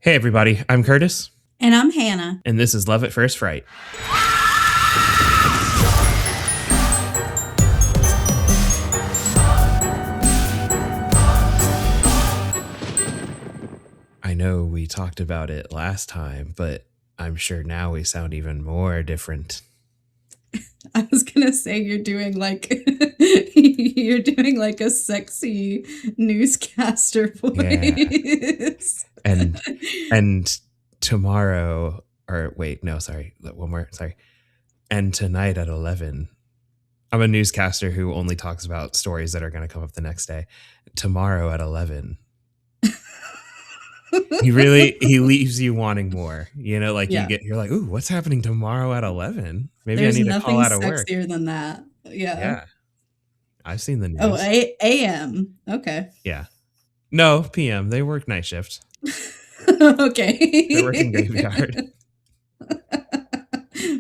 Hey everybody, I'm Curtis, And I'm Hannah. and this is Love at First Fright. I know we talked about it last time, but I'm sure now we sound even more different. I was gonna say you're doing like you're doing like a sexy newscaster voice. And tomorrow, or wait, no, sorry, one more, sorry. And tonight at 11, I'm a newscaster who only talks about stories that are going to come up the next day. Tomorrow at 11, he leaves you wanting more. You know, like Yeah. you're like, ooh, what's happening tomorrow at 11? Maybe There's I need to call nothing out of work. sexier than that. Yeah. Yeah, I've seen the Oh, news. AM. Okay. Yeah, no, PM. They work night shift. Okay. They're working graveyard.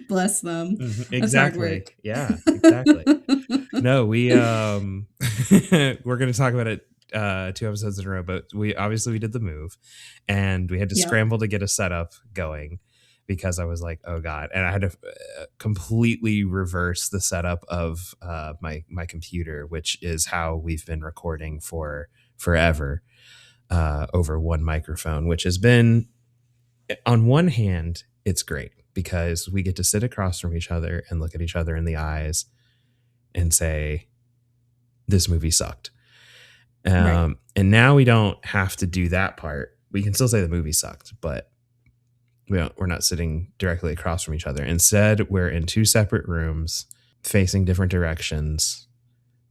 Bless them. That's hard Exactly. work. Yeah, exactly. No, we're going to talk about it 2 episodes in a row, but we did the move and we had to Yep. scramble to get a setup going because I was like, oh god, and I had to completely reverse the setup of my computer, which is how we've been recording for forever, over one microphone, which has been, on one hand, it's great because we get to sit across from each other and look at each other in the eyes and say, this movie sucked. Right. And now we don't have to do that part. We can still say the movie sucked, but we're not sitting directly across from each other. Instead, we're in 2 separate rooms facing different directions,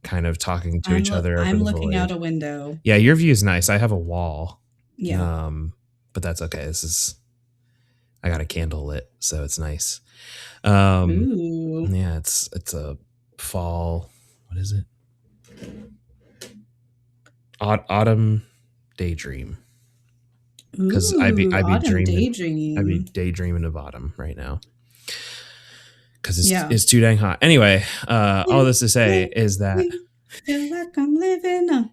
kind of talking to each other over I'm the looking void. out a window. Yeah, your view is nice. I have a wall. Yeah. But that's okay. I got a candle lit, so it's nice. Ooh. Yeah, it's a fall. What is it? Autumn daydream. Because I'd be daydreaming of autumn right now. Because it's too dang hot. Anyway, all this to say is that feel like I'm living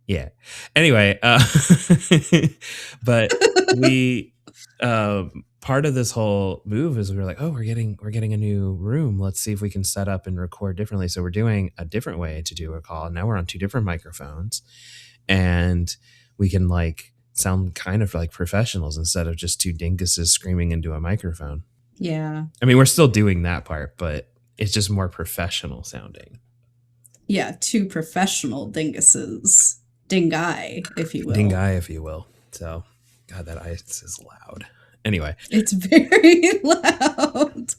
yeah. Anyway, but we part of this whole move is we were like, oh, we're getting a new room. Let's see if we can set up and record differently. So we're doing a different way to do a call. Now we're on 2 different microphones, and we can like sound kind of like professionals instead of just 2 dinguses screaming into a microphone. Yeah. I mean, we're still doing that part, but it's just more professional sounding. Yeah, 2 professional dinguses. Dingai, if you will. Dingai, if you will. So, God, that ice is loud. Anyway. It's very loud.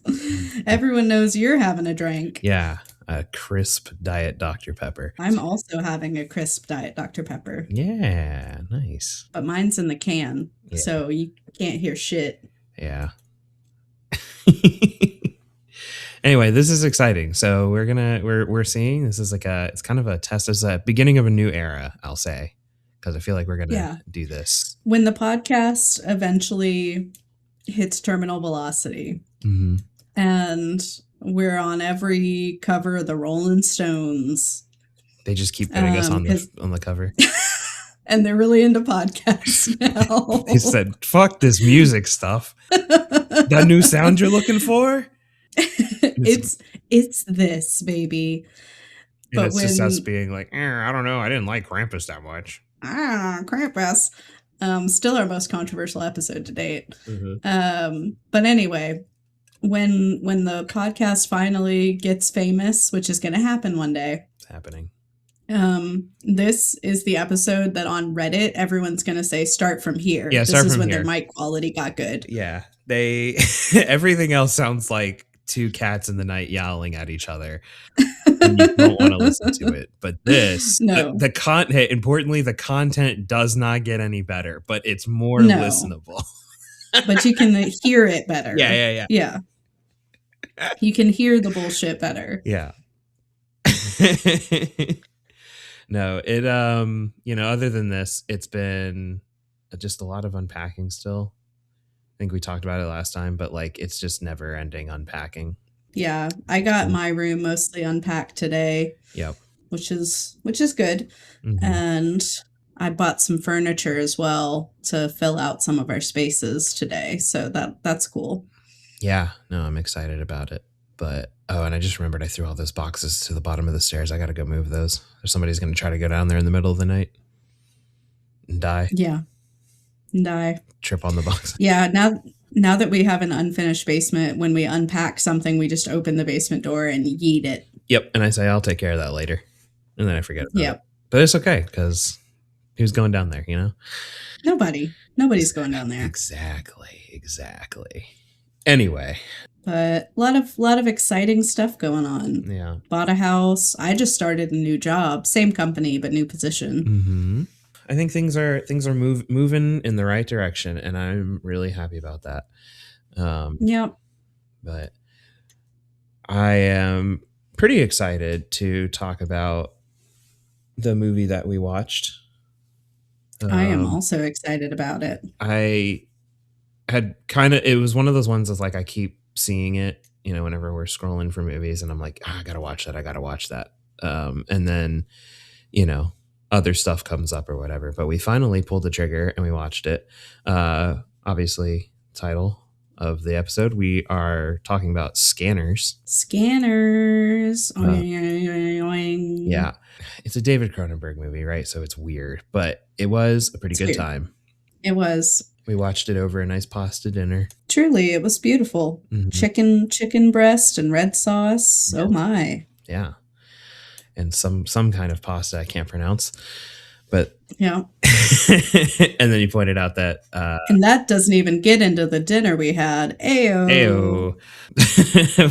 Everyone knows you're having a drink. Yeah, a crisp Diet Dr. Pepper. I'm also having a crisp Diet Dr. Pepper. Yeah, nice. But mine's in the can, so you can't hear shit. Yeah. Anyway, this is exciting. So we're seeing, this is like it's kind of a test, as a beginning of a new era, I'll say, because I feel like we're gonna do this when the podcast eventually hits terminal velocity, and we're on every cover of the Rolling Stones. They just keep putting us on the cover. And they're really into podcasts now. They said, fuck this music stuff. That new sound you're looking for? It's this, baby. And it's just us being like, I don't know, I didn't like Krampus that much. Krampus. Still our most controversial episode to date. But anyway, when the podcast finally gets famous, which is going to happen one day. It's happening. This is the episode that on Reddit everyone's going to say, start from here. Yeah, this is when their mic quality got good. Yeah. Everything else sounds like 2 cats in the night yowling at each other. And you don't want to listen to it. But this, the content, importantly, the content does not get any better, but it's more listenable. But you can hear it better. Yeah. You can hear the bullshit better. Yeah. No, it other than this, it's been just a lot of unpacking still. I think we talked about it last time, but like it's just never ending unpacking. Yeah, I got my room mostly unpacked today. Yep. Which is good. And I bought some furniture as well to fill out some of our spaces today. So that's cool. Yeah, no, I'm excited about it. But oh, and I just remembered I threw all those boxes to the bottom of the stairs. I got to go move those. Or somebody's going to try to go down there in the middle of the night and die. Yeah. Die. Trip on the box. Yeah, now that we have an unfinished basement, when we unpack something, we just open the basement door and yeet it. Yep, and I say I'll take care of that later. And then I forget about Yep. it. But it's okay cuz who's going down there, you know? Nobody's going down there. Exactly. Anyway, but a lot of exciting stuff going on. Yeah. Bought a house. I just started a new job, same company but new position. Mm-hmm. I think things are moving in the right direction, and I'm really happy about that. Yep. But I am pretty excited to talk about the movie that we watched. I am also excited about it. I had it was one of those ones that's like I keep seeing it, you know, whenever we're scrolling for movies, and I'm like, I gotta watch that. And then, you know, other stuff comes up or whatever. But we finally pulled the trigger and we watched it. Obviously, title of the episode, we are talking about Scanners. Yeah. It's a David Cronenberg movie, right? So it's weird, but it was a pretty good time. It was. We watched it over a nice pasta dinner. Truly, it was beautiful. Mm-hmm. Chicken breast and red sauce. Yeah. Oh my. Yeah. And some kind of pasta I can't pronounce. But yeah. And then you pointed out that and that doesn't even get into the dinner we had. Ayo.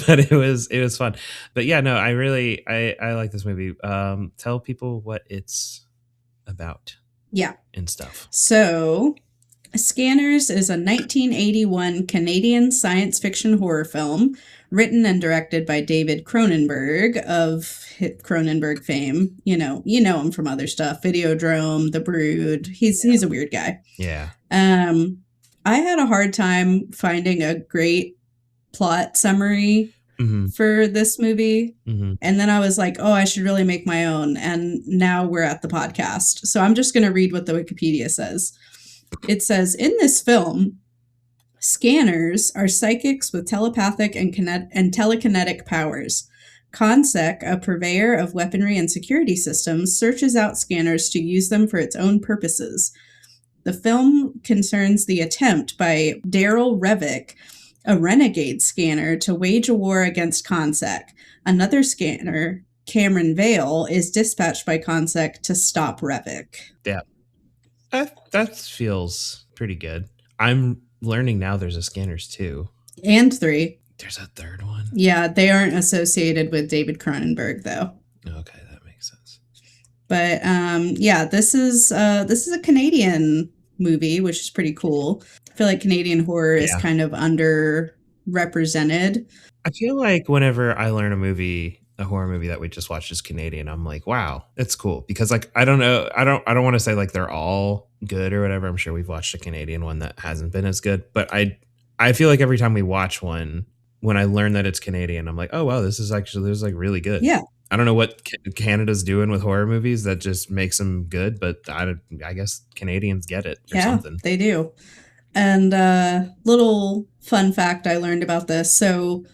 But it was fun. But yeah, no, I like this movie. Tell people what it's about. Yeah. And stuff. So Scanners is a 1981 Canadian science fiction horror film written and directed by David Cronenberg of Cronenberg fame. You know him from other stuff, Videodrome, The Brood. He's a weird guy. Yeah. I had a hard time finding a great plot summary for this movie. Mm-hmm. And then I was like, oh, I should really make my own. And now we're at the podcast. So I'm just going to read what the Wikipedia says. It says, in this film, scanners are psychics with telepathic and telekinetic powers. CONSEC, a purveyor of weaponry and security systems, searches out scanners to use them for its own purposes. The film concerns the attempt by Daryl Revick, a renegade scanner, to wage a war against CONSEC. Another scanner, Cameron Vale, is dispatched by CONSEC to stop Revick. Yeah. That feels pretty good. I'm learning now there's a Scanners 2. And 3. There's a third one? Yeah, they aren't associated with David Cronenberg, though. Okay, that makes sense. But, yeah, this is a Canadian movie, which is pretty cool. I feel like Canadian horror is kind of underrepresented. I feel like whenever I learn a horror movie that we just watched is Canadian, I'm like, wow, it's cool. Because like, I don't know. I don't want to say like they're all good or whatever. I'm sure we've watched a Canadian one that hasn't been as good, but I feel like every time we watch one, when I learn that it's Canadian, I'm like, oh wow, this is like really good. Yeah. I don't know what Canada's doing with horror movies that just makes them good, but I guess Canadians get it or something. They do. And little fun fact I learned about this. So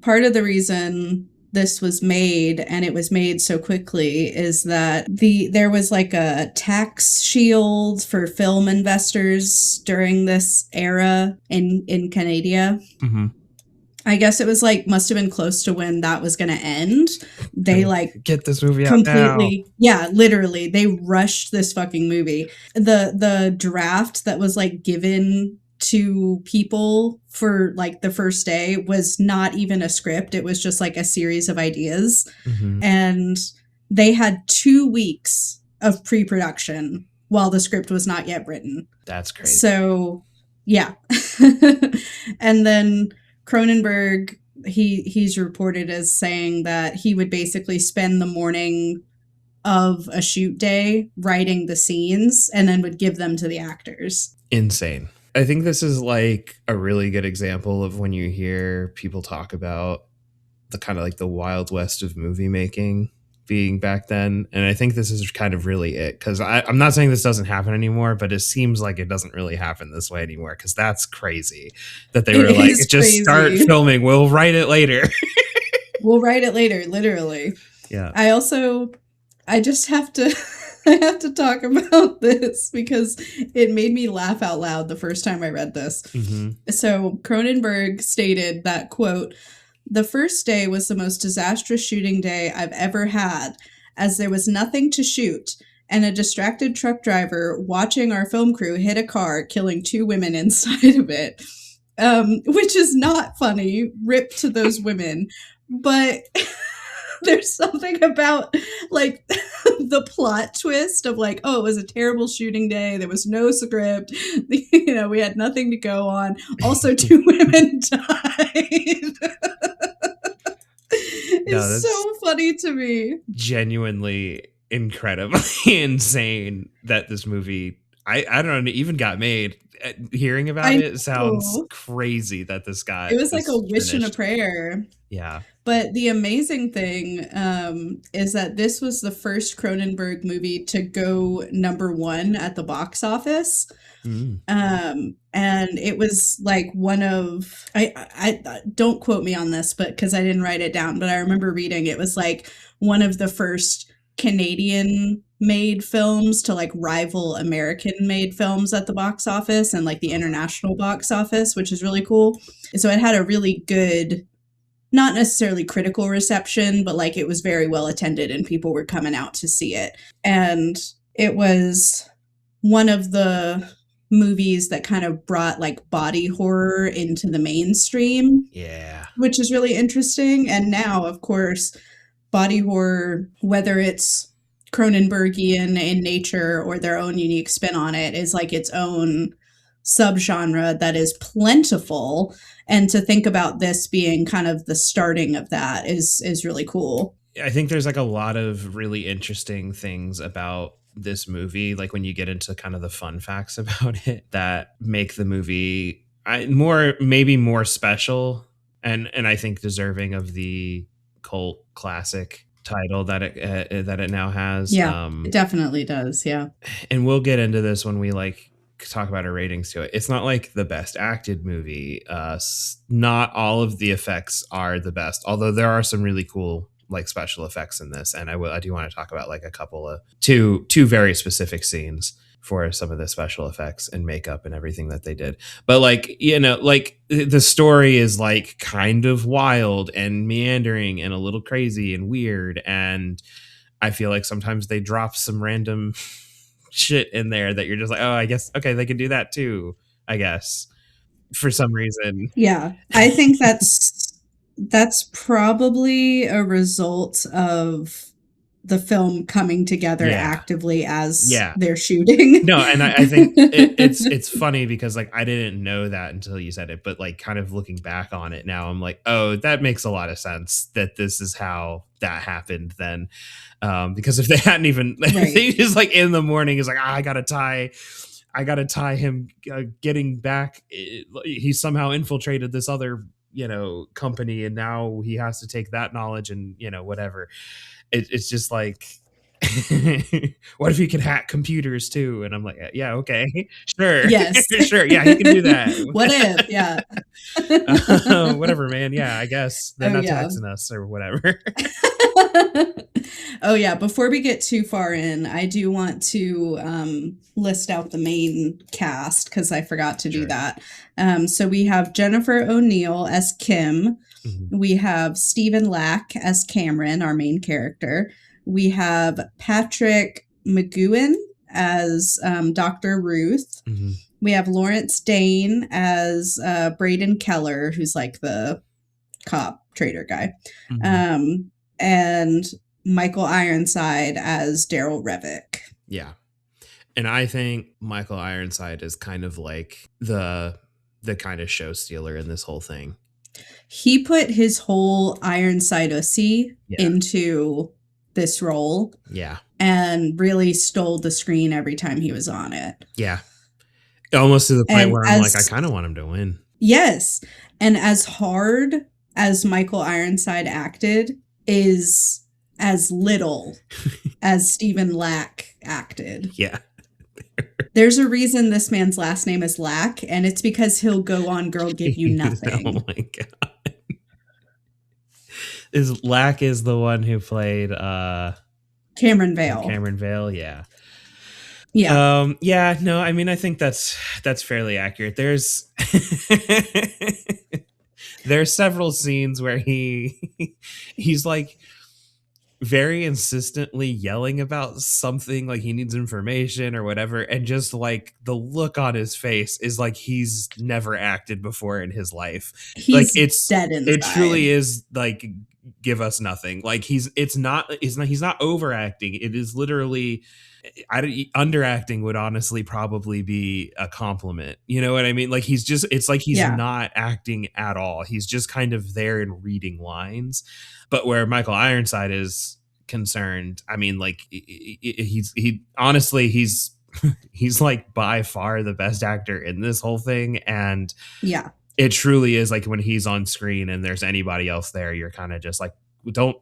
part of the reason this was made, and it was made so quickly, is that there was like a tax shield for film investors during this era in Canada. Mm-hmm. I guess it was like, must have been close to when that was going to end. They like get this movie completely, out now. Yeah, literally, they rushed this fucking movie. The draft that was like given to people for like the first day was not even a script. It was just like a series of ideas. Mm-hmm. And they had 2 weeks of pre-production while the script was not yet written. That's crazy. So, yeah. And then Cronenberg, he's reported as saying that he would basically spend the morning of a shoot day writing the scenes and then would give them to the actors. Insane. I think this is like a really good example of when you hear people talk about the kind of like the Wild West of movie making. being back then. And I think this is kind of really it, because I'm not saying this doesn't happen anymore, but it seems like it doesn't really happen this way anymore, because that's crazy that they It were like, is just start crazy. filming, we'll write it later. We'll write it later, literally. Yeah. I just have to I have to talk about this because it made me laugh out loud the first time I read this. So Cronenberg stated that, quote, "The first day was the most disastrous shooting day I've ever had, as there was nothing to shoot and a distracted truck driver watching our film crew hit a car, killing 2 women inside of it." Which is not funny, rip to those women, but there's something about like the plot twist of like, oh, it was a terrible shooting day. There was no script. You know, we had nothing to go on. Also, 2 women died. No, It's that's so funny to me. genuinely incredibly insane that this movie, I don't know, even got made. Hearing about I it sounds know. crazy that this got It was like a this wish and a finished. prayer. Yeah. But the amazing thing is that this was the first Cronenberg movie to go #1 at the box office. Mm. And it was like one of I don't quote me on this, but because I didn't write it down, but I remember reading it was like one of the first Canadian made films to like rival American made films at the box office and like the international box office, which is really cool. So it had a really good, not necessarily critical reception, but like it was very well attended and people were coming out to see it. And it was one of the movies that kind of brought like body horror into the mainstream, Yeah. which is really interesting. And now, of course, body horror, whether it's Cronenbergian in nature or their own unique spin on it, is like its own subgenre that is plentiful. And to think about this being kind of the starting of that is really cool. I think there's like a lot of really interesting things about this movie, like when you get into kind of the fun facts about it that make the movie maybe more special, and I think deserving of the cult classic title that it now has. Yeah, it definitely does. Yeah. And we'll get into this when we like talk about our ratings to it. It's not like the best acted movie. Not all of the effects are the best, although there are some really cool like special effects in this, and I do want to talk about like a couple of two very specific scenes for some of the special effects and makeup and everything that they did. But like, you know, like the story is like kind of wild and meandering and a little crazy and weird, and I feel like sometimes they drop some random shit in there that you're just like, oh, I guess, okay, they can do that too, I guess, for some reason. Yeah. I think that's probably a result of the film coming together Yeah. actively as Yeah. they're shooting. No, and I think it's funny because like I didn't know that until you said it, but like kind of looking back on it now, I'm like, oh, that makes a lot of sense that this is how that happened then. Because if they hadn't even, Right. they just like in the morning is like, I gotta tie him getting back. He somehow infiltrated this other, you know, company, and now he has to take that knowledge and, you know, whatever. It's just like, what if he could hack computers too? And I'm like, yeah, okay, sure, Yes. sure, yeah, he can do that. What if? Yeah. Whatever, man. Yeah, I guess they're not Yeah. taxing us or whatever. Oh yeah, before we get too far in, I do want to list out the main cast because I forgot to do that. So we have Jennifer O'Neill as Kim. Mm-hmm. We have Stephen Lack as Cameron, our main character. We have Patrick McGowan as Dr. Ruth. Mm-hmm. We have Lawrence Dane as Braden Keller, who's like the cop trader guy. Mm-hmm. And Michael Ironside as Daryl Revick. Yeah. And I think Michael Ironside is kind of like the kind of show stealer in this whole thing. He put his whole Ironside-ocy into this role. Yeah. And really stole the screen every time he was on it. Yeah. Almost to the point where I'm like, I kind of want him to win. Yes. And as hard as Michael Ironside acted is as little as Stephen Lack acted. Yeah. There's a reason this man's last name is Lack, and it's because he'll go on Girl Give You Oh Nothing. my god. Is Lack is the one who played Cameron Vale. Cameron Vale? Yeah. Yeah. Yeah, no, I mean I think that's fairly accurate. There's several scenes where he's like very insistently yelling about something, like he needs information or whatever, and just like the look on his face is like he's never acted before in his life. Like He's dead it inside. truly is like give us nothing. Like he's not overacting. It is literally underacting would honestly probably be a compliment. You know what I mean? Like it's like he's Yeah. not acting at all. He's just kind of there and reading lines. But where Michael Ironside is concerned, I mean, like he honestly he's like by far the best actor in this whole thing, and Yeah. it truly is like when he's on screen and there's anybody else there, you're kind of just like,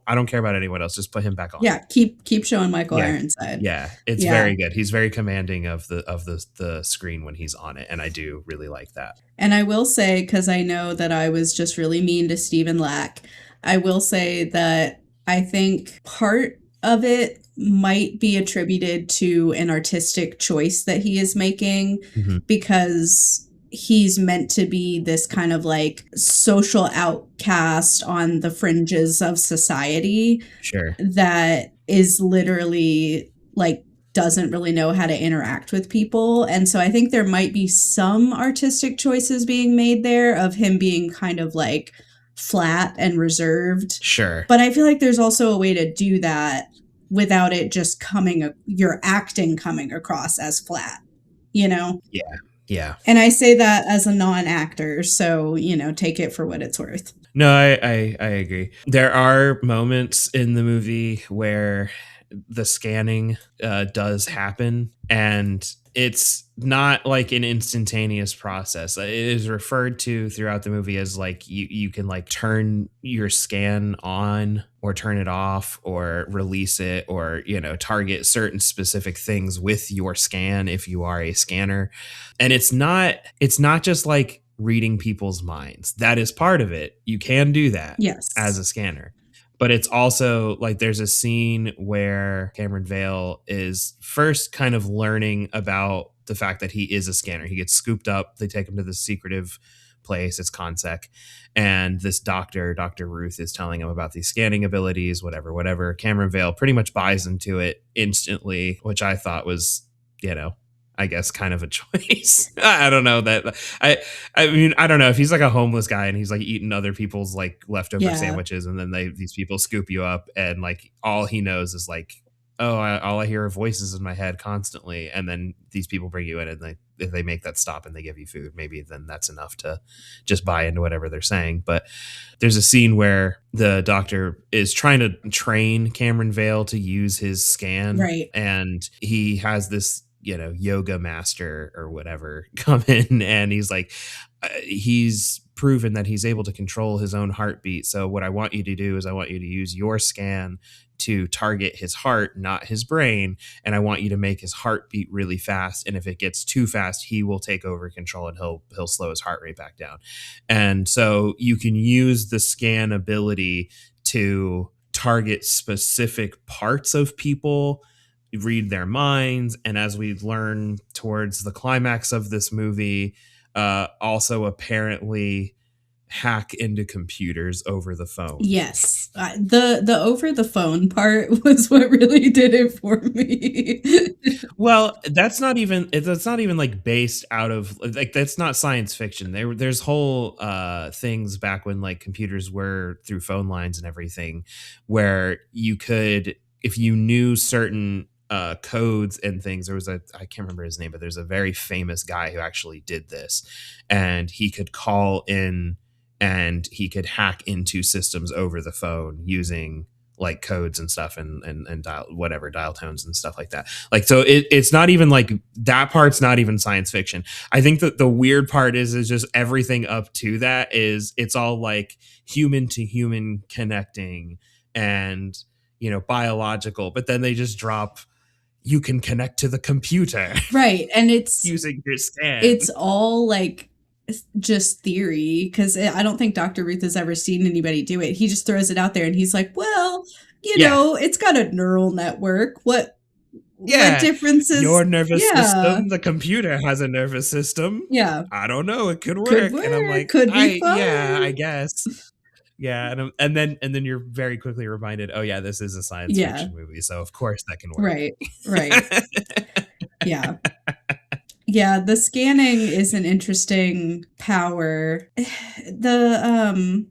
I don't care about anyone else, just put him back on. Yeah. Keep showing Michael Yeah. Ironside. Yeah, it's Yeah. very good. He's very commanding of the screen when he's on it, and I do really like that. And I will say, because I know that I was just really mean to Stephen Lack, I will say that I think part of it might be attributed to an artistic choice that he is making, because he's meant to be this kind of like social outcast on the fringes of society. Sure. That is literally like doesn't really know how to interact with people. And so I think there might be some artistic choices being made there of him being kind of like flat and reserved. Sure. But I feel like there's also a way to do that without it just your acting coming across as flat, you know? Yeah. Yeah. And I say that as a non-actor, so, take it for what it's worth. No, I agree. There are moments in the movie where the scanning does happen, and it's not like an instantaneous process. It is referred to throughout the movie as like you can like turn your scan on or turn it off or release it, or target certain specific things with your scan if you are a scanner. And it's not just like reading people's minds. That is part of it. You can do that as Yes. a scanner. But it's also like there's a scene where Cameron Vale is first kind of learning about the fact that he is a scanner. He gets scooped up. They take him to this secretive place. It's Consec. And this doctor, Dr. Ruth, is telling him about these scanning abilities, whatever. Cameron Vale pretty much buys into it instantly, which I thought was, I guess kind of a choice. I don't know that I mean, I don't know if he's like a homeless guy and he's like eating other people's like leftover sandwiches, and then these people scoop you up, and like all he knows is like, oh, all I hear are voices in my head constantly, and then these people bring you in, and if they make that stop and they give you food, maybe then that's enough to just buy into whatever they're saying. But there's a scene where the doctor is trying to train Cameron Vale to use his scan, Right. and he has this yoga master or whatever come in, and he's like, he's proven that he's able to control his own heartbeat. So what I want you to do is I want you to use your scan to target his heart, not his brain. And I want you to make his heart beat really fast. And if it gets too fast, he will take over control and he'll slow his heart rate back down. And so you can use the scan ability to target specific parts of people, read their minds, and as we learn towards the climax of this movie, also apparently hack into computers over the phone. Yes. The over the phone part was what really did it for me. Well, that's not even like based out of like, that's not science fiction. There's whole things back when like computers were through phone lines and everything, where you could, if you knew certain codes and things. There was I can't remember his name, but there's a very famous guy who actually did this, and he could call in and he could hack into systems over the phone using like codes and stuff, and dial tones and stuff like that. Like, so it's not even like that part's not even science fiction. I think that the weird part is just everything up to that is it's all like human to human connecting, and biological, but then they just drop, you can connect to the computer Right. And using your scan. it's all like just theory, because I don't think Dr. Ruth has ever seen anybody do it. He just throws it out there and he's like, well, Yeah. it's got a neural network. What Yeah. differences? Your nervous system, the computer has a nervous system. Yeah. I don't know. It could work. Could work. And I'm like, could be fun. Yeah, I guess. Yeah, and then you're very quickly reminded, oh yeah, this is a science fiction movie, so of course that can work. Right. Yeah. Yeah, the scanning is an interesting power. The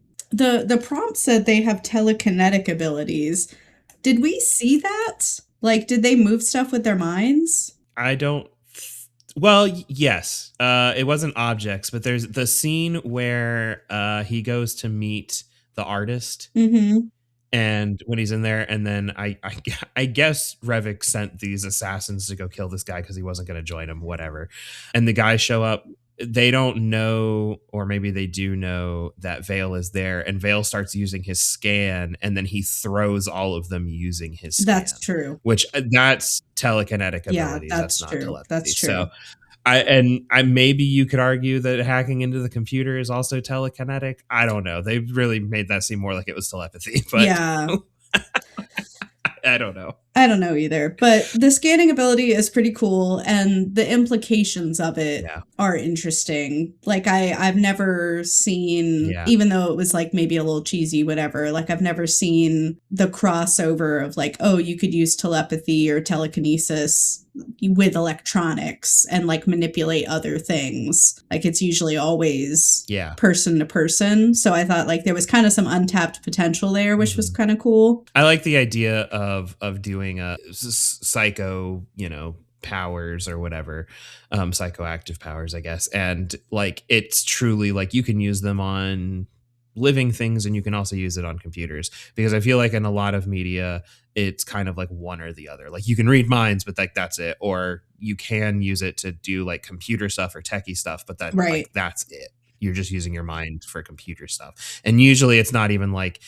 prompt said they have telekinetic abilities. Did we see that? Like, did they move stuff with their minds? I don't. Well, yes. It wasn't objects, but there's the scene where he goes to meet the artist. Mm-hmm. And when he's in there, and then I guess Revik sent these assassins to go kill this guy because he wasn't going to join him, whatever. And the guys show up. They don't know, or maybe they do know, that Vale is there, and Vale starts using his scan, and then he throws all of them using his scan. That's true. Which that's telekinetic abilities. Yeah, that's not true. telepathy. That's true. So I maybe you could argue that hacking into the computer is also telekinetic. I don't know. They really made that seem more like it was telepathy, but yeah. I don't know. I don't know either, but the scanning ability is pretty cool, and the implications of it are interesting. Like I've never seen, even though it was like maybe a little cheesy, whatever, like I've never seen the crossover of like, oh, you could use telepathy or telekinesis with electronics and like manipulate other things. Like it's usually always person to person. So I thought like there was kind of some untapped potential there, which was kind of cool. I like the idea of doing a psycho, powers or whatever, psychoactive powers, I guess. And like, it's truly like you can use them on living things, and you can also use it on computers, because I feel like in a lot of media, it's kind of like one or the other. Like you can read minds, but like that's it. Or you can use it to do like computer stuff or techie stuff, but that like that's it. You're just using your mind for computer stuff. And usually it's not even like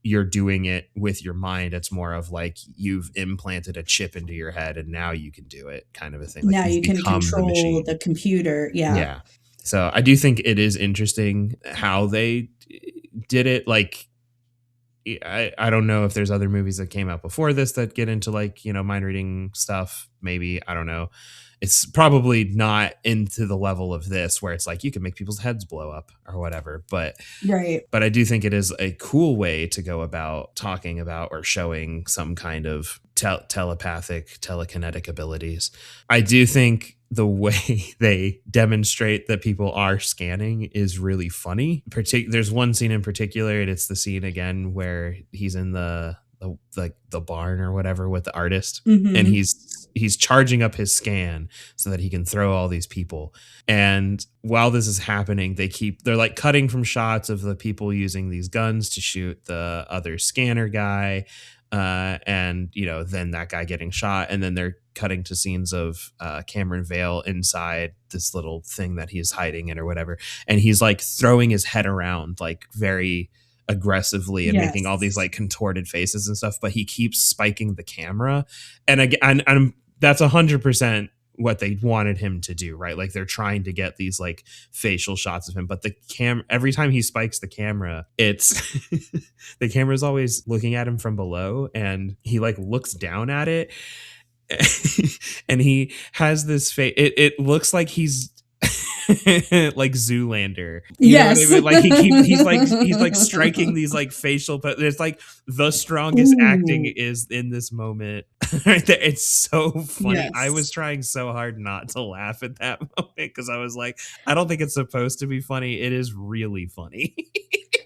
you're doing it with your mind. It's more of like you've implanted a chip into your head and now you can do it, kind of a thing. Like now you can control the computer. Yeah. So I do think it is interesting how they did it. Like, I don't know if there's other movies that came out before this that get into like, mind reading stuff. Maybe, I don't know. It's probably not into the level of this where it's like you can make people's heads blow up or whatever. But I do think it is a cool way to go about talking about or showing some kind of telepathic, telekinetic abilities. I do think the way they demonstrate that people are scanning is really funny. There's one scene in particular, and it's the scene again where he's in the barn or whatever with the artist, and he's charging up his scan so that he can throw all these people. And while this is happening, they're like cutting from shots of the people using these guns to shoot the other scanner guy, and then that guy getting shot, and then they're cutting to scenes of Cameron Vale inside this little thing that he's hiding in or whatever, and he's like throwing his head around like very aggressively and making all these like contorted faces and stuff, but he keeps spiking the camera. And again, and that's 100% what they wanted him to do, right? Like they're trying to get these like facial shots of him, but every time he spikes the camera, it's the camera's always looking at him from below, and he like looks down at it and he has this face. It looks like he's like Zoolander, you know what I mean? Like he's like striking these like facial, but there's like the strongest acting is in this moment right there. It's so funny. I was trying so hard not to laugh at that moment because I was like, I don't think it's supposed to be funny. It is really funny.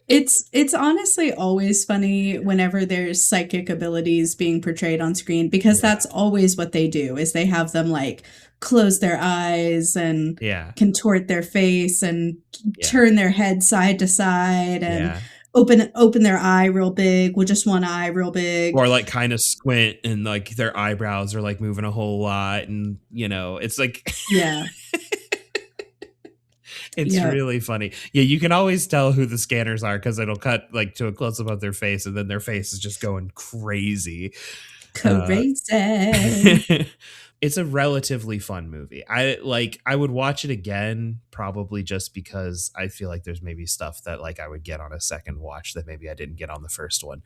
It's honestly always funny whenever there's psychic abilities being portrayed on screen, because that's always what they do, is they have them like close their eyes and contort their face and turn their head side to side and open their eye real big with just one eye real big, or like kind of squint, and like their eyebrows are like moving a whole lot, and it's like It's Yep. really funny. Yeah, you can always tell who the scanners are because it'll cut like to a close up of their face, and then their face is just going crazy. Uh, Crazy. it's a relatively fun movie. I would watch it again probably just because I feel like there's maybe stuff that like I would get on a second watch that maybe I didn't get on the first one.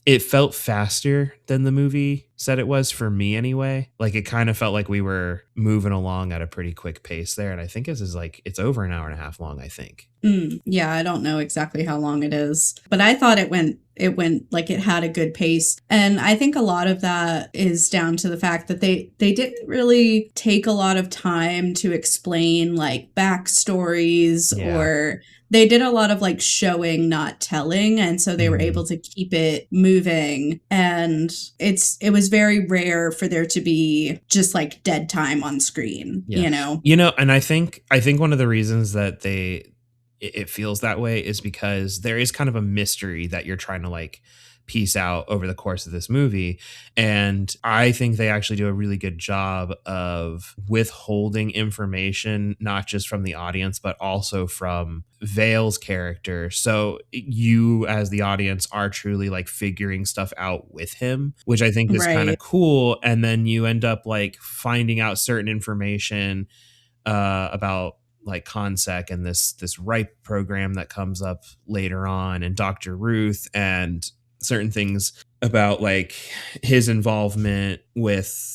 It felt faster than the movie said it was for me anyway. Like it kind of felt like we were moving along at a pretty quick pace there, and I think this is like it's over an hour and a half long, I think. Yeah, I don't know exactly how long it is, but I thought it went like it had a good pace. And I think a lot of that is down to the fact that they didn't really take a lot of time to explain like backstories, Yeah. or they did a lot of like showing, not telling, and so they were Mhm. able to keep it moving. And it was very rare for there to be just like dead time on screen, Yeah. you know? And I think one of the reasons that it feels that way is because there is kind of a mystery that you're trying to like piece out over the course of this movie, and I think they actually do a really good job of withholding information not just from the audience but also from Vale's character, so you as the audience are truly like figuring stuff out with him, which I think is kind of Right. cool. And then you end up like finding out certain information about like Consec and this ripe program that comes up later on, and Dr. Ruth, and certain things about like his involvement with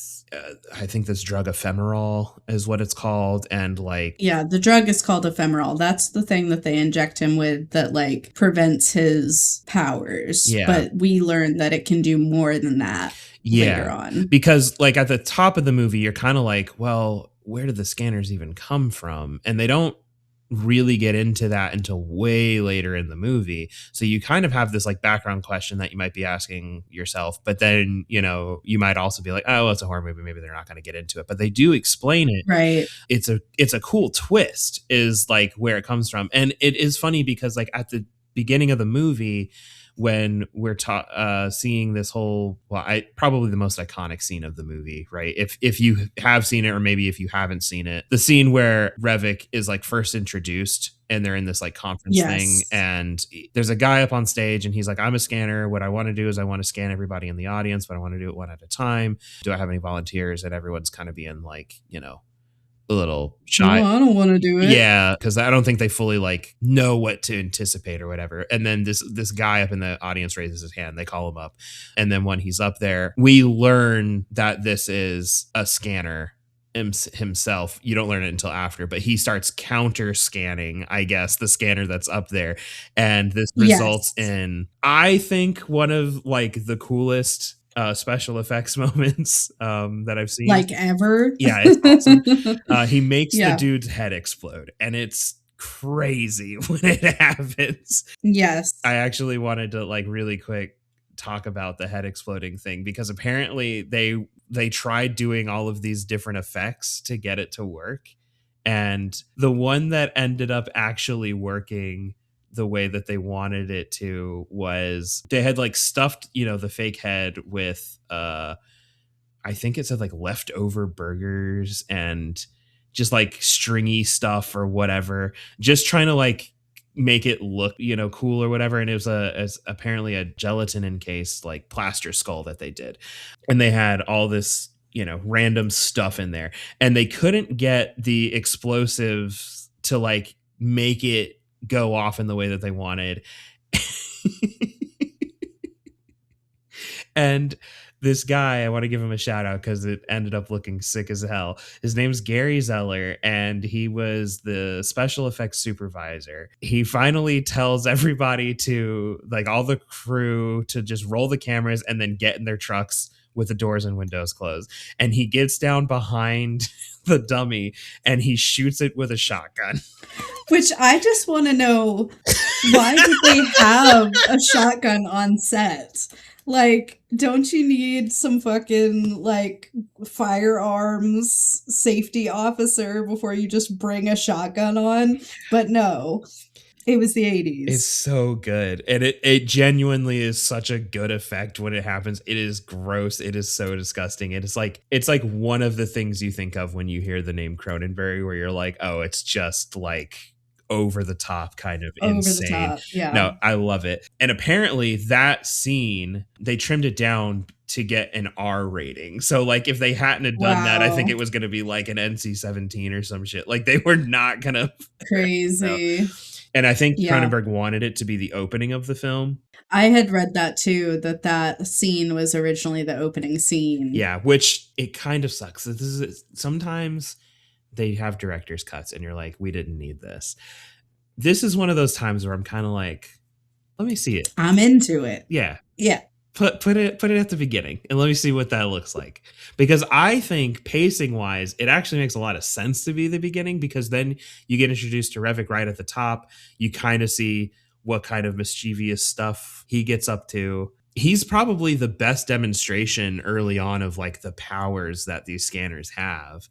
I think this drug ephemeral is what it's called, and like Yeah, the drug is called ephemeral. That's the thing that they inject him with that like prevents his powers. yeah. But we learn that it can do more than that later Yeah, on. because like at the top of the movie, you're kind of like, well, where did the scanners even come from? And they don't really get into that until way later in the movie. So you kind of have this like background question that you might be asking yourself, but then, you might also be like, oh, well, it's a horror movie. Maybe they're not going to get into it, but they do explain it. Right. It's a cool twist is like where it comes from. And it is funny because like at the beginning of the movie, when we're seeing this whole, well, probably the most iconic scene of the movie, right? If you have seen it, or maybe if you haven't seen it, the scene where Revik is like first introduced and they're in this like conference thing, Yes. and there's a guy up on stage and he's like, I'm a scanner. What I want to do is I want to scan everybody in the audience, but I want to do it one at a time. Do I have any volunteers? And everyone's kind of being like, a little No, shy. I don't want to do it. Yeah, because I don't think they fully like know what to anticipate or whatever. And then this guy up in the audience raises his hand. They call him up, and then when he's up there, we learn that this is a scanner himself. You don't learn it until after, but he starts counter scanning, I guess, the scanner that's up there, and this results Yes. in, I think, one of like the coolest special effects moments that I've seen. Like ever. Yeah, it's awesome. He makes the Yeah. dude's head explode, and it's crazy when it happens. I Yes. actually wanted to like really quick talk about the head exploding thing because apparently they tried doing all of these different effects to get it to work, and the one that ended up actually working the way that they wanted it to was they had like stuffed the fake head with I think it said like leftover burgers and just like stringy stuff or whatever, just trying to like make it look, cool or whatever. And it was apparently a gelatin encased like plaster skull that they did. And they had all this, random stuff in there, and they couldn't get the explosives to like make it go off in the way that they wanted. And this guy, I want to give him a shout out because it ended up looking sick as hell. His name's Gary Zeller, and he was the special effects supervisor. He finally tells everybody to, like, all the crew to just roll the cameras and then get in their trucks with the doors and windows closed. And he gets down behind the dummy and he shoots it with a shotgun. Which I just want to know, why did they have a shotgun on set? Like, don't you need some fucking like firearms safety officer before you just bring a shotgun on? But no, it was the It's 80s. so good. And it genuinely is such a good effect when it happens. It is gross. It is so disgusting. It's like one of the things you think of when you hear the name Cronenberg, where you're like, oh, it's just like over the top kind of Over the insane. top. Yeah. No, I love it. And apparently that scene, they trimmed it down to get an R rating. So like if they hadn't have done that, I think Wow. it was going to be like an NC-17 or some shit. Like they were not going to. So, Crazy. and I think Yeah. Cronenberg wanted it to be the opening of the film. I had read that too, that scene was originally the opening scene. Yeah, which it kind of sucks. This is sometimes they have director's cuts and you're like, we didn't need this. This is one of those times where I'm kind of like, let me see it. I'm into it. Yeah. Yeah. Put it at the beginning and let me see what that looks like. Because I think pacing wise, it actually makes a lot of sense to be the beginning, because then you get introduced to Revik right at the top. You kind of see what kind of mischievous stuff he gets up to. He's probably the best demonstration early on of like the powers that these scanners have,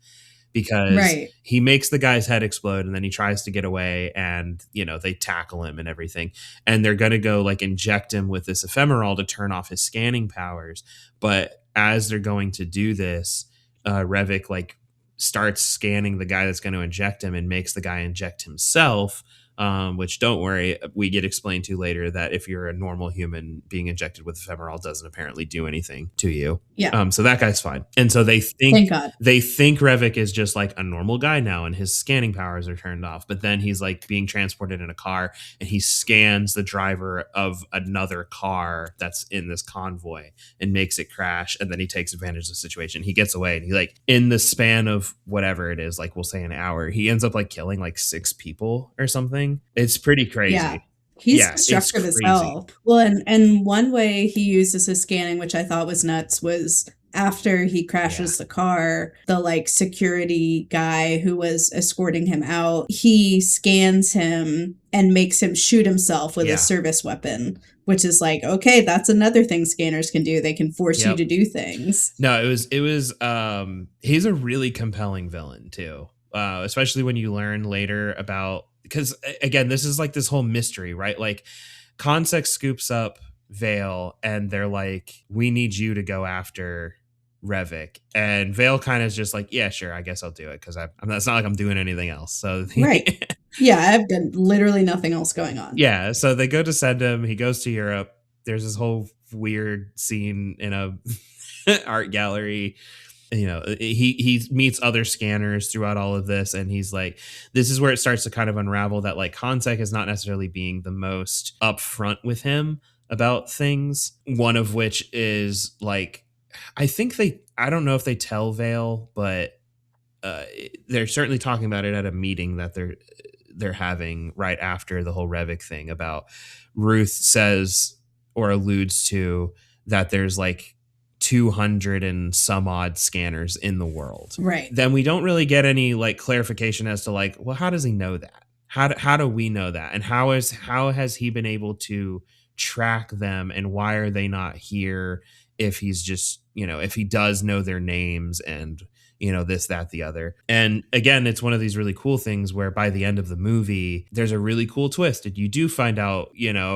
because Right. he makes the guy's head explode and then he tries to get away, and they tackle him and everything, and they're going to go like inject him with this ephemeral to turn off his scanning powers. But as they're going to do this, Revik like starts scanning the guy that's going to inject him and makes the guy inject himself. Which, don't worry, we get explained to later that if you're a normal human, being injected with ephemeral doesn't apparently do anything to you. Yeah. So that guy's fine. And so they Thank God. think Revik is just like a normal guy now and his scanning powers are turned off. But then he's like being transported in a car and he scans the driver of another car that's in this convoy and makes it crash. And then he takes advantage of the situation. He gets away and he like, in the span of whatever it is, like we'll say an hour, he ends up like killing like 6 people or something. It's pretty crazy. Yeah. He's Yeah, it's destructive as crazy. hell. Well, and one way he uses his scanning, which I thought was nuts, was after he crashes the car, the like security guy who was escorting him out, he scans him and makes him shoot himself with a service weapon, which is like, okay, that's another thing scanners can do. They can force you to do things. No, it was he's a really compelling villain too. Especially when you learn later about, because again, this is like this whole mystery, right? Like Consec scoops up Vale and they're like, we need you to go after Revik, and Vale kind of is just like, yeah, sure, I guess I'll do it, because I'm it's not like I'm doing anything else. So right. Yeah, I've got literally nothing else going on. Yeah, so they go to send him. He goes to Europe. There's this whole weird scene in a art gallery. He meets other scanners throughout all of this, and he's like, this is where it starts to kind of unravel that like Consec is not necessarily being the most upfront with him about things. One of which is like, I don't know if they tell Vale, but they're certainly talking about it at a meeting that they're having right after the whole Revik thing. About Ruth says or alludes to that there's like 200 and some odd scanners in the world. Right. Then we don't really get any like clarification as to like, well, how does he know that? How do we know that? And how has he been able to track them, and why are they not here if he's just, if he does know their names and this, that, the other. And again, it's one of these really cool things where by the end of the movie, there's a really cool twist. And you do find out,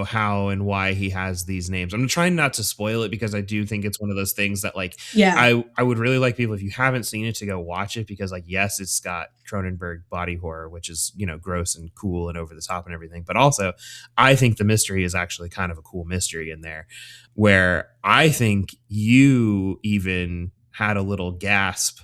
how and why he has these names. I'm trying not to spoil it, because I do think it's one of those things that like, I would really like people, if you haven't seen it, to go watch it, because like, yes, it's got Cronenberg body horror, which is, gross and cool and over the top and everything. But also I think the mystery is actually kind of a cool mystery in there, where I think you even had a little gasp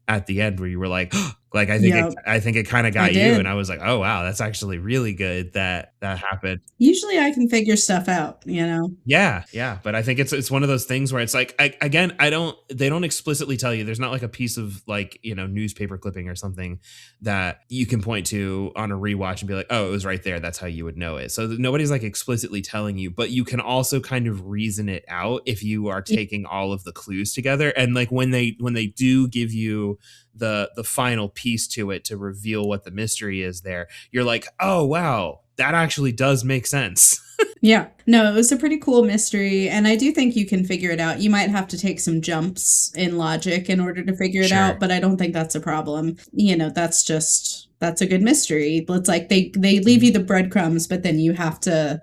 at the end where you were like, like, I think it kind of got you. And I was like, oh, wow, that's actually really good that happened. Usually I can figure stuff out, Yeah. But I think it's one of those things where it's like, they don't explicitly tell you. There's not like a piece of like, newspaper clipping or something that you can point to on a rewatch and be like, oh, it was right there. That's how you would know it. So nobody's like explicitly telling you, but you can also kind of reason it out if you are taking all of the clues together. And like when they do give you the final piece to it to reveal what the mystery is there, you're like, oh, wow, that actually does make sense. Yeah. No, it was a pretty cool mystery. And I do think you can figure it out. You might have to take some jumps in logic in order to figure it out, but I don't think that's a problem. That's a good mystery. It's like they leave you the breadcrumbs, but then you have to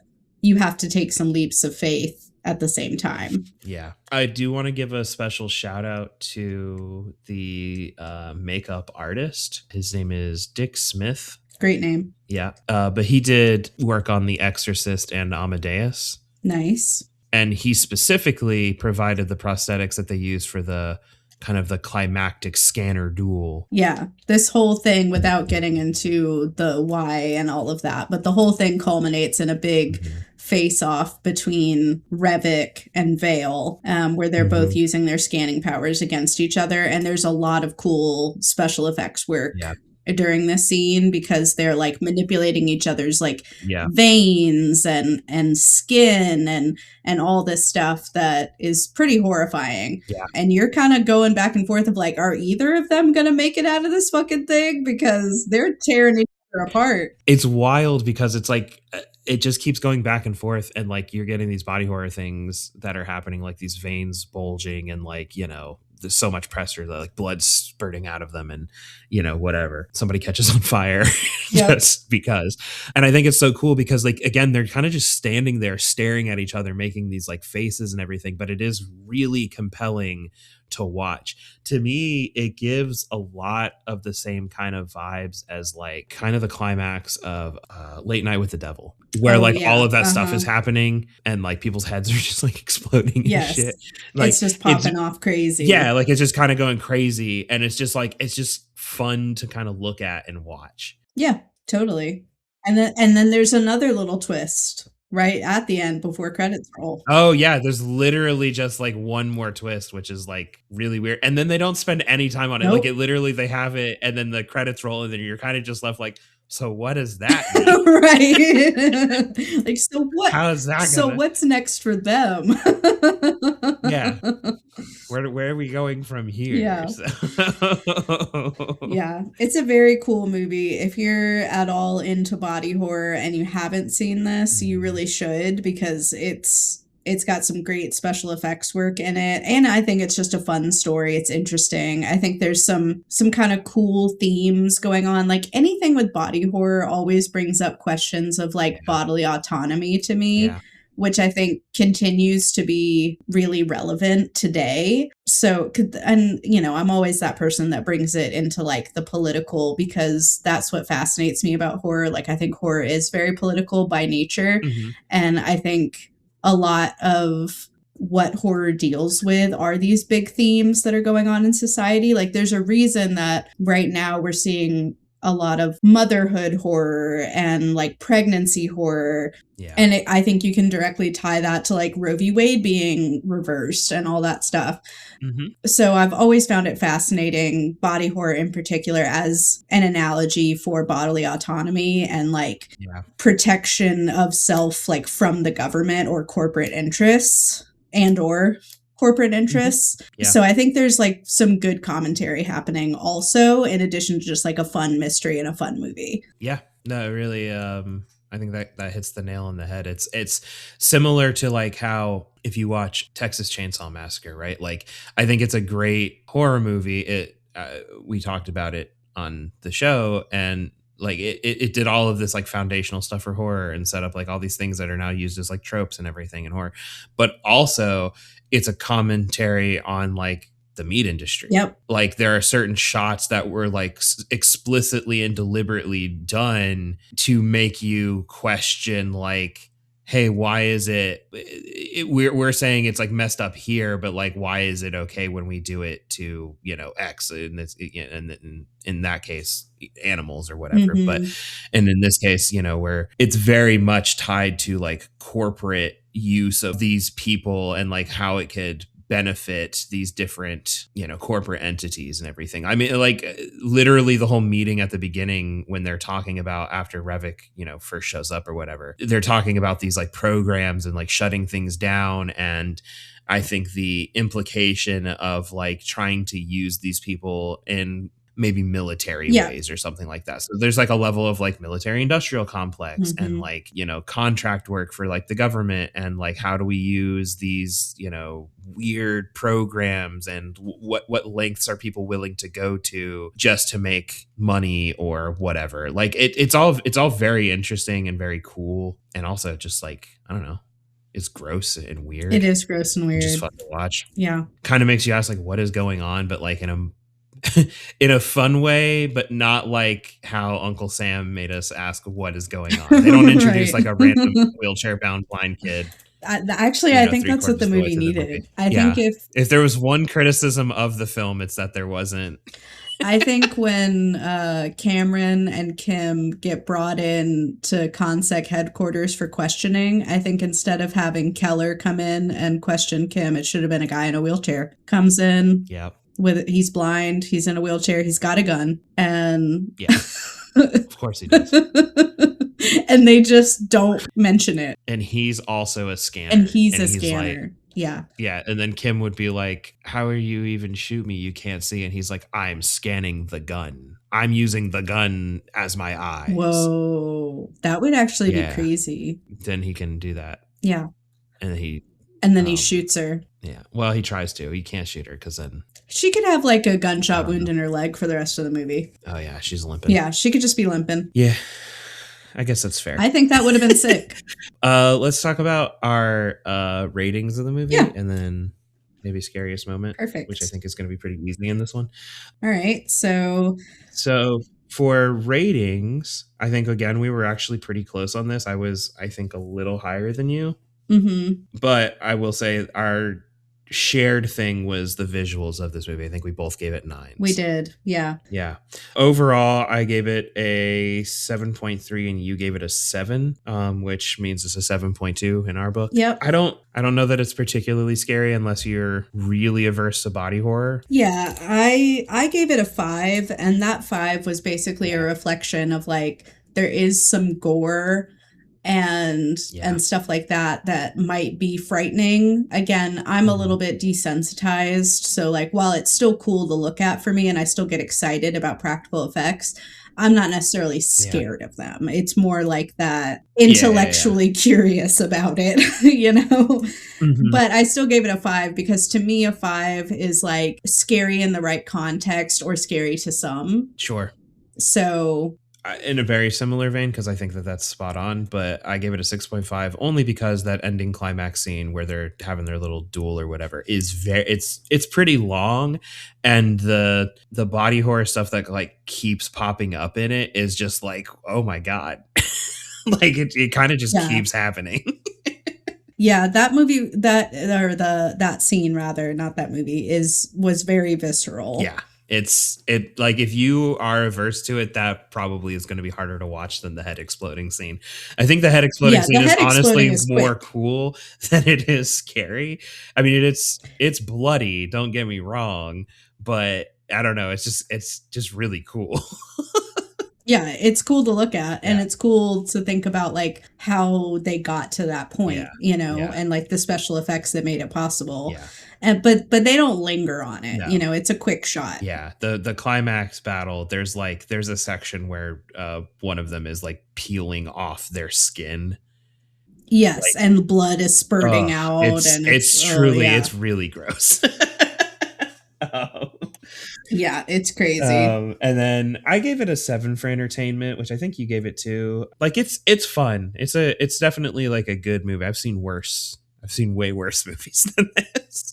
take some leaps of faith at the same time. Yeah. I do want to give a special shout out to the makeup artist. His name is Dick Smith. Great name. Yeah. But he did work on The Exorcist and Amadeus. Nice. And he specifically provided the prosthetics that they used for the kind of the climactic scanner duel. Yeah, this whole thing, without getting into the why and all of that, but the whole thing culminates in a big face off between Revik and Vale, where they're both using their scanning powers against each other. And there's a lot of cool special effects work Yeah. during this scene because they're like manipulating each other's like Yeah. veins and skin and all this stuff that is pretty horrifying. Yeah. And you're kind of going back and forth of like, are either of them gonna make it out of this fucking thing? Because they're tearing each other apart. It's wild because it's like it just keeps going back and forth, and like you're getting these body horror things that are happening, like these veins bulging and like, you know, there's so much pressure that like blood spurting out of them, and you know, whatever, somebody catches on fire just because. And I think it's so cool because like again, they're kind of just standing there staring at each other, making these like faces and everything, but it is really compelling to watch. To me, it gives a lot of the same kind of vibes as like kind of the climax of Late Night with the Devil, where all of that stuff is happening and like people's heads are just like exploding and shit. Like it's just popping off crazy. Yeah, like it's just kind of going crazy, and it's just like it's just fun to kind of look at and watch. Yeah, totally. And then there's another little twist right at the end before credits roll. Oh yeah, there's literally just like one more twist, which is like really weird. And then they don't spend any time on it. Like it literally, they have it and then the credits roll and then you're kind of just left like, so what does that mean? Right. Like, so what? How is that so what's next for them? Yeah. Where are we going from here? Yeah. Yeah, it's a very cool movie. If you're at all into body horror and you haven't seen this, you really should, because it's got some great special effects work in it, and I think it's just a fun story. It's interesting. I think there's some kind of cool themes going on. Like anything with body horror always brings up questions of like bodily autonomy to me, which I think continues to be really relevant today. So, and you know, I'm always that person that brings it into like the political, because that's what fascinates me about horror. Like I think horror is very political by nature. And I think a lot of what horror deals with are these big themes that are going on in society. Like there's a reason that right now we're seeing a lot of motherhood horror and like pregnancy horror. Yeah. And I think you can directly tie that to like Roe v. Wade being reversed and all that stuff. So I've always found it fascinating, body horror in particular, as an analogy for bodily autonomy and like protection of self, like from the government or corporate interests or corporate interests. So I think there's like some good commentary happening also, in addition to just like a fun mystery and a fun movie. Yeah, no, really, I think that hits the nail on the head. It's similar to like how if you watch Texas Chainsaw Massacre, right? Like I think it's a great horror movie. We talked about it on the show, and like it did all of this like foundational stuff for horror and set up like all these things that are now used as like tropes and everything in horror. But also it's a commentary on like the meat industry. Like there are certain shots that were like explicitly and deliberately done to make you question like, hey, why is we're saying it's like messed up here, but like why is it okay when we do it to, you know, X in this, in that case animals or whatever. But and in this case, you know, where it's very much tied to like corporate use of these people and like how it could benefit these different, you know, corporate entities and everything. I mean, like literally the whole meeting at the beginning when they're talking about after Revik, you know, first shows up or whatever, they're talking about these like programs and like shutting things down. And I think the implication of like trying to use these people in maybe military ways or something like that. So there's like a level of like military industrial complex and like, you know, contract work for like the government, and like how do we use these, you know, weird programs, and what lengths are people willing to go to just to make money or whatever. Like it's all very interesting and very cool, and also just like, I don't know, it's gross and weird. It is gross and weird. Just fun to watch. Yeah. Kind of makes you ask like what is going on, but like in a in a fun way, but not like how Uncle Sam made us ask what is going on. They don't introduce Right. like a random wheelchair bound blind kid, Actually, you I know, think three that's what the quarters of the way movie through the movie. needed. I think Yeah. If there was one criticism of the film, it's that there wasn't. I think when Cameron and Kim get brought in to CONSEC headquarters for questioning, I think instead of having Keller come in and question Kim, it should have been a guy in a wheelchair. Comes in, Yeah. he's blind, he's in a wheelchair, he's got a gun, and Yeah. Of course he does. and they just don't mention it. And he's also a scanner. And he's a like, scanner. Yeah. Yeah. And then Kim would be like, how are you even shoot me? You can't see. And he's like, I'm scanning the gun. I'm using the gun as my eyes. Whoa. That would actually be crazy. Then he can do that. Yeah. And then he shoots her. Yeah. Well, he tries to. He can't shoot her because then she could have like a gunshot wound in her leg for the rest of the movie. Oh yeah, she's limping. Yeah, she could just be limping. Yeah. I guess that's fair. I think that would have been sick. Let's talk about our ratings of the movie, and then maybe scariest moment. Perfect. Which I think is going to be pretty easy in this one. All right. So for ratings, I think again we were actually pretty close on this. I was, I think, a little higher than you. Mm-hmm. But I will say our shared thing was the visuals of this movie. I think we both gave it 9s. We did. Yeah. Yeah. Overall, I gave it a 7.3 and you gave it a 7, which means it's a 7.2 in our book. Yep. I don't know that it's particularly scary unless you're really averse to body horror. Yeah. I gave it a 5, and that 5 was basically a reflection of like there is some gore and stuff like that might be frightening. Again, I'm a little bit desensitized, so like while it's still cool to look at for me and I still get excited about practical effects, I'm not necessarily scared of them. It's more like that intellectually curious about it, you know. Mm-hmm. But I still gave it a 5 because to me a 5 is like scary in the right context or scary to some. Sure. So in a very similar vein, because I think that that's spot on, but I gave it a 6.5 only because that ending climax scene where they're having their little duel or whatever is it's pretty long, and the body horror stuff that like keeps popping up in it is just like, oh my god. Like it kind of just keeps happening. Yeah, that movie, that scene rather, not that movie, was very visceral. Yeah. It like if you are averse to it, that probably is going to be harder to watch than the head exploding scene. I think the head exploding scene is honestly more cool than it is scary. I mean, it's bloody, don't get me wrong, but I don't know, it's just really cool. Yeah, it's cool to look at, and it's cool to think about like how they got to that point, you know, and like the special effects that made it possible. Yeah. And but they don't linger on it, you know, it's a quick shot. Yeah. The climax battle, there's a section where one of them is like peeling off their skin. Yes, like, and blood is spurting out, and it's truly it's really gross. Yeah, it's crazy. And then I gave it a 7 for entertainment, which I think you gave it 2. Like it's fun. It's definitely like a good movie. I've seen worse. I've seen way worse movies than this.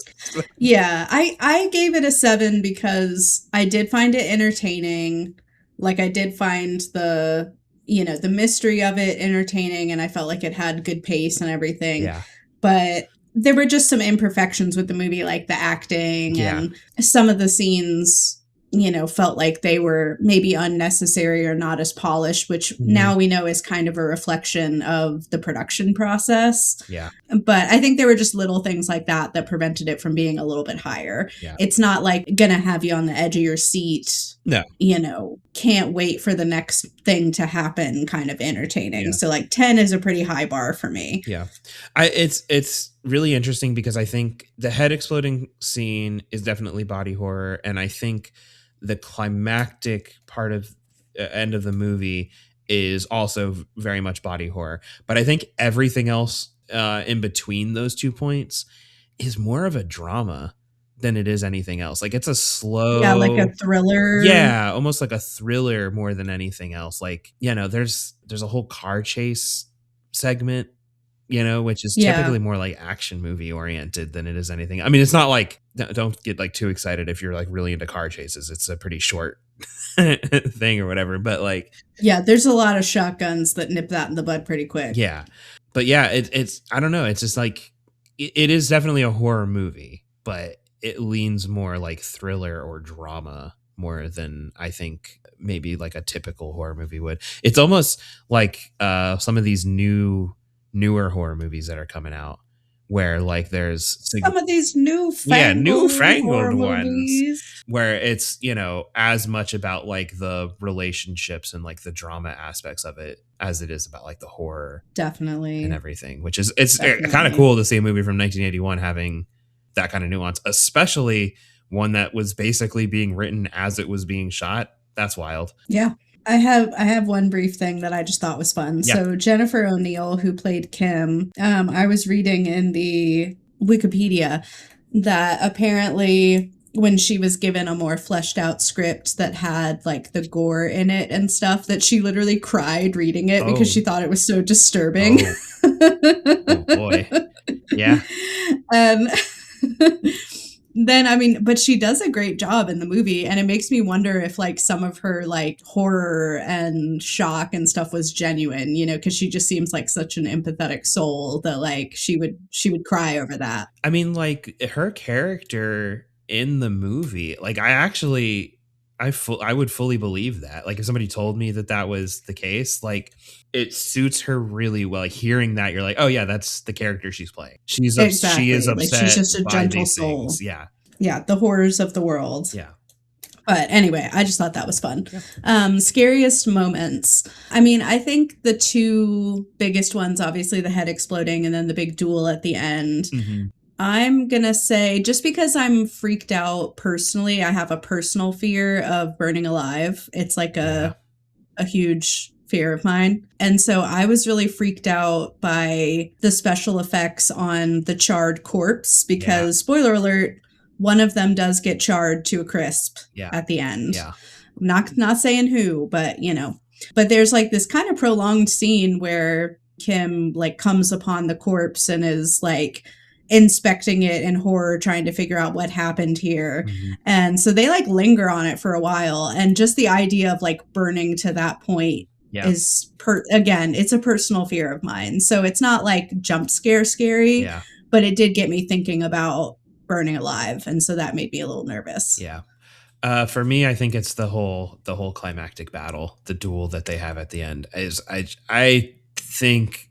Yeah, I gave it a 7 because I did find it entertaining. Like I did find the mystery of it entertaining, and I felt like it had good pace and everything. Yeah. But there were just some imperfections with the movie, like the acting and some of the scenes, felt like they were maybe unnecessary or not as polished, which now we know is kind of a reflection of the production process. Yeah. But I think there were just little things like that prevented it from being a little bit higher. Yeah. It's not like gonna have you on the edge of your seat. No. Can't wait for the next thing to happen kind of entertaining. Yeah. So like 10 is a pretty high bar for me. Yeah. It's really interesting because I think the head exploding scene is definitely body horror. And I think the climactic part of end of the movie is also very much body horror. But I think everything else in between those 2 points is more of a drama than it is anything else. Like it's a slow, like a thriller. Yeah, almost like a thriller more than anything else. Like, there's a whole car chase segment which is Yeah. typically more like action movie oriented than it is anything. I mean, it's not like, don't get like too excited if you're like really into car chases. It's a pretty short thing or whatever. But like, Yeah, there's a lot of shotguns that nip that in the bud pretty quick. yeah. But yeah, it's, I don't know. It's just like, it is definitely a horror movie, but it leans more like thriller or drama more than I think maybe like a typical horror movie would. It's almost like some of these newer horror movies that are coming out where like there's Some of these yeah, newfangled newfangled horror ones movies. where it's, as much about like the relationships and like the drama aspects of it as it is about like the horror and Definitely. everything, which is, it's kind of Definitely. cool to see a movie from 1981 having that kind of nuance, especially one that was basically being written as it was being shot. That's wild. Yeah. I have one brief thing that I just thought was fun. Yeah. So Jennifer O'Neill, who played Kim, I was reading in the Wikipedia that apparently when she was given a more fleshed out script that had like the gore in it and stuff, that she literally cried reading it because Oh, she thought it was so disturbing. oh, oh boy. Yeah. And then I mean, but she does a great job in the movie, and it makes me wonder if like some of her like horror and shock and stuff was genuine, because she just seems like such an empathetic soul that like she would cry over that. I mean, like her character in the movie, like I actually, I would fully believe that. Like if somebody told me that that was the case, like it suits her really well. Like hearing that, you're like, oh yeah, that's the character she's playing. She is Exactly. Like she's upset just a by gentle these things. soul. Yeah, Yeah, the horrors of the world. yeah, But anyway, I just thought that was fun. yeah. Scariest moments. I mean, I think the two biggest ones, obviously the head exploding and then the big duel at the end. Hmm. I'm going to say, just because I'm freaked out personally, I have a personal fear of burning alive. It's like Yeah, a huge fear of mine. And so I was really freaked out by the special effects on the charred corpse yeah, because, spoiler alert, one of them does get charred to a crisp yeah, at the end. yeah. Not saying who, but But there's like this kind of prolonged scene where Kim like comes upon the corpse and is like inspecting it in horror, trying to figure out what happened here. Hmm. And so they like linger on it for a while. And just the idea of like burning to that point Yeah, is again, it's a personal fear of mine. So it's not like jump scare scary, yeah, but it did get me thinking about burning alive. And so that made me a little nervous. yeah. For me, I think it's the whole climactic battle, the duel that they have at the end. Is I think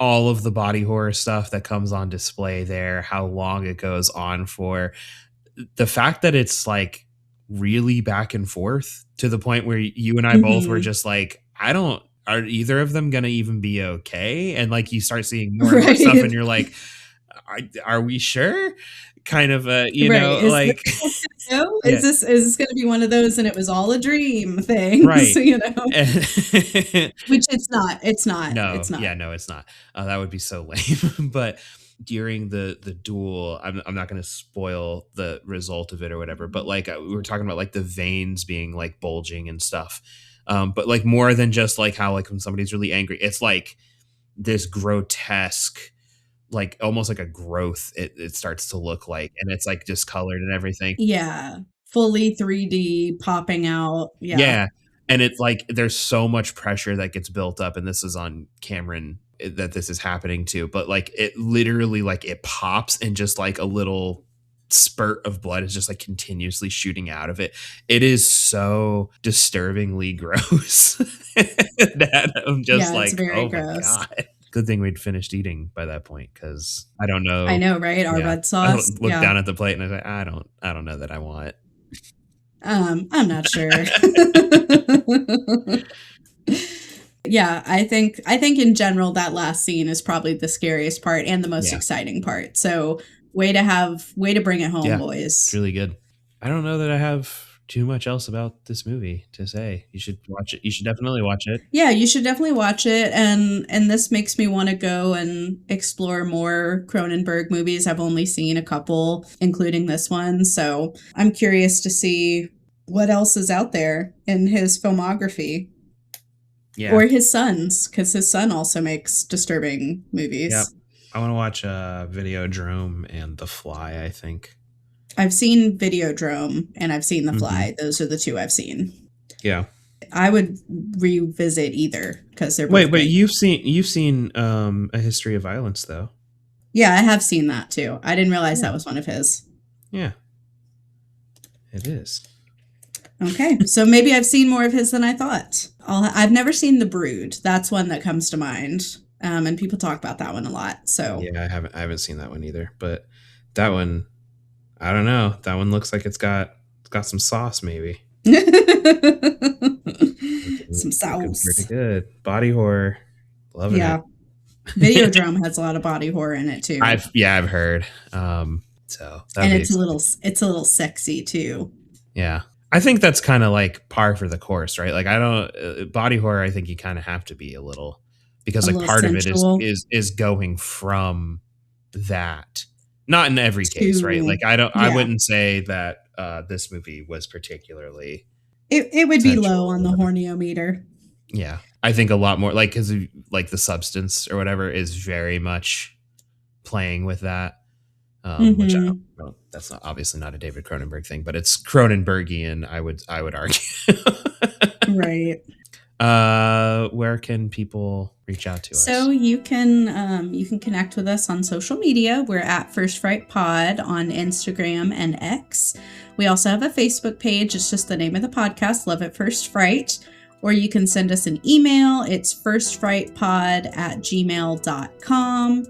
all of the body horror stuff that comes on display there, how long it goes on for, the fact that it's like really back and forth to the point where you and I both were Hmm. just like, I don't, are either of them gonna even be okay? And like you start seeing more and more stuff, and Right. you're like, are we sure? Kind of Right. Is this like how it's gonna go? yeah, Is this gonna be one of those and it was all a dream things, right. you know? And Which it's not. It's not. no, It's not. yeah, no, it's not. That would be so lame. But during the duel, I'm not going to spoil the result of it or whatever. But like we were talking about, like the veins being like bulging and stuff. But like more than just like how like when somebody's really angry, it's like this grotesque, like almost like a growth. It starts to look like, and it's like discolored and everything. Yeah. Fully 3D popping out. Yeah. Yeah. And it's like there's so much pressure that gets built up, and this is on Cameron, that this is happening to, but like it literally, like it pops and just like a little spurt of blood is just like continuously shooting out of it. It is so disturbingly gross that I'm just Yeah, it's like, very oh my gross. God. Good thing we'd finished eating by that point, because I don't I know. know, right? Our Yeah. red I sauce. looked Yeah. down at the plate and I was like, I don't know that I want. I'm not sure. Yeah, I think in general that last scene is probably the scariest part and the most Yeah. exciting part. So way to bring it home, Yeah. It's boys. really good. I don't know that I have too much else about this movie to say. You should watch it. You should definitely watch it. Yeah, you should definitely watch it, and this makes me want to go and explore more Cronenberg movies. I've only seen a couple, including this one, so I'm curious to see what else is out there in his filmography Yeah. or his son's, because his son also makes disturbing Yeah. movies. I want to watch Videodrome and The Fly, I think. I've seen Videodrome and I've seen The Mm-hmm. Fly. Those are the two I've seen. Yeah. I would revisit either because they're both Wait, but great. you've seen A History of Violence, though. Yeah, I have seen that too. I didn't realize Yeah. that was one of his. Yeah. It is. Okay, so maybe I've seen more of his than I thought. I've never seen The Brood. That's one that comes to mind, and people talk about that one a lot. So Yeah, I haven't seen that one either. But that one, I don't know. That one looks like it's got some sauce, maybe. Some Looking pretty sauce. good. Body horror, loving Yeah, it. Videodrome has a lot of body horror in it too, I've heard. So that'd and be it's a little sexy too. yeah. I think that's kind of like par for the course, right? Like I don't body horror. I think you kind of have to be a little because A like little part of it sensual is going from that. Not in every case, right? to Like I yeah. wouldn't say that this movie was particularly It would be low sensual on the horniometer. Yeah, I think a lot more like because like the substance or whatever is very much playing with that. Which I don't, well, that's not obviously not a David Cronenberg thing, but it's Cronenbergian. I would argue. Right. Where can people reach out to us? So you can connect with us on social media. We're at First Fright Pod on Instagram and X. We also have a Facebook page. It's just the name of the podcast, Love at First Fright. Or you can send us an email. It's firstfrightpod@gmail.com.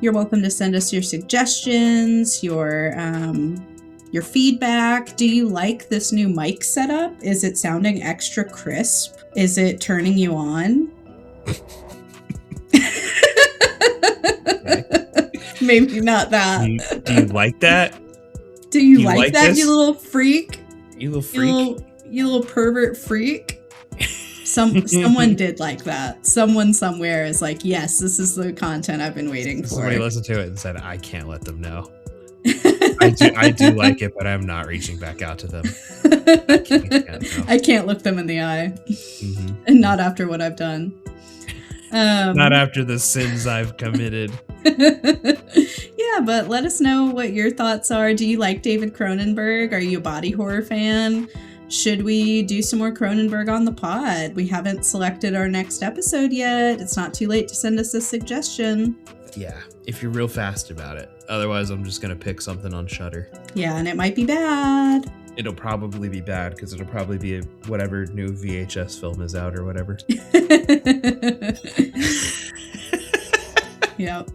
You're welcome to send us your suggestions, your feedback. Do you like this new mic setup? Is it sounding extra crisp? Is it turning you on? Okay. Maybe not that. Do you like that? Do you like that, this? you little freak? You little freak. You little pervert freak. Someone did like that. Someone somewhere is like, yes, this is the content I've been waiting for. Somebody listened to it and said, I can't let them know. I do like it, but I'm not reaching back out to them. I can't look them in the eye. Mm-hmm. And not after what I've done. Not after the sins I've committed. Yeah, but let us know what your thoughts are. Do you like David Cronenberg? Are you a body horror fan? Should we do some more Cronenberg on the pod? We haven't selected our next episode yet. It's not too late to send us a suggestion. Yeah, if you're real fast about it. Otherwise, I'm just going to pick something on Shudder. Yeah, and it might be bad. It'll probably be bad because it'll probably be whatever new VHS film is out or whatever. Yep.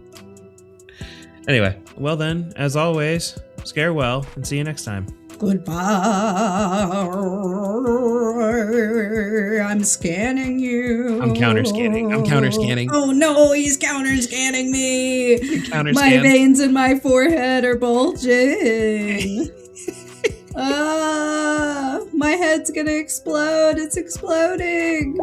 Anyway, well then, as always, scare well and see you next time. Goodbye. I'm scanning you. I'm counter scanning. Oh no, he's counter scanning me. Counter My scan. veins in my forehead are bulging. My head's gonna explode. It's exploding.